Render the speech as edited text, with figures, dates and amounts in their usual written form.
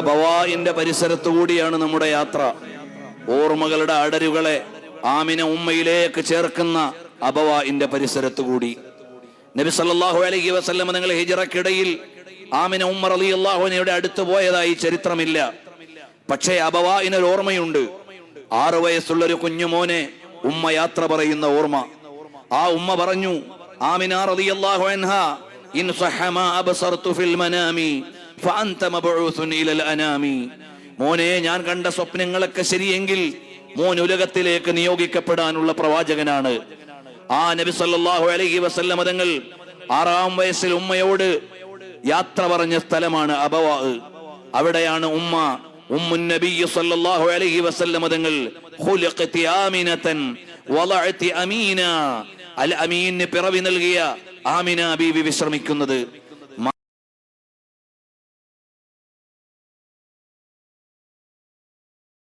അബവാഇന്റെ പരിസരത്തു കൂടിയാണ് നമ്മുടെ യാത്ര. ഓർമ്മകളുടെ അടരുകളെ ആമിന ഉമ്മയിലേക്ക് ചേർക്കുന്ന അബവാഇന്റെ പരിസരത്തു കൂടി. നബി സല്ലല്ലാഹു അലൈഹി വസല്ലം നിങ്ങൾ ഹിജ്റക്കിടയിൽ ആമിന ഉമ്മ റളിയല്ലാഹു അൻഹയുടെ അടുത്ത് പോയതായി ചരിത്രമില്ല. പക്ഷേ അബവാഇനൊരു ഓർമ്മയുണ്ട്. 6 വയസ്സുള്ളൊരു കുഞ്ഞുമോനെ ഉമ്മ യാത്ര പറയുന്ന ഓർമ്മ. ആ ഉമ്മ പറഞ്ഞു, ആമിന റളിയല്ലാഹു അൻഹ, ഇൻ സഹമാ അബ്സർതു ഫിൽ മനാമി ഫഅൻത മബ്ഊസുൻ ഇലൽ അനാമി. മോനെ, ഞാൻ കണ്ട സ്വപ്നങ്ങളൊക്കെ ശരിയെങ്കിൽ മോൻ ഉലകത്തിലേക്ക് നിയോഗിക്കപ്പെടാനുള്ള പ്രവാചകനാണ്. ആ നബി സല്ലല്ലാഹു അലൈഹി വസല്ലം തങ്ങൾ 6-ാം വയസ്സിൽ ഉമ്മയോട് യാത്ര പറഞ്ഞ സ്ഥലമാണ് അബവാ. അവിടെയാണ് ഉമ്മുൻ നബി സല്ലല്ലാഹു അലൈഹി വസല്ലം തങ്ങൾ ഖുലിഖതി ആമിനതൻ വളഅതി അമീന, അൽ അമീൻ പിറവി നൽകിയ ആമിന ബീവി വിശ്രമിക്കുന്നത്.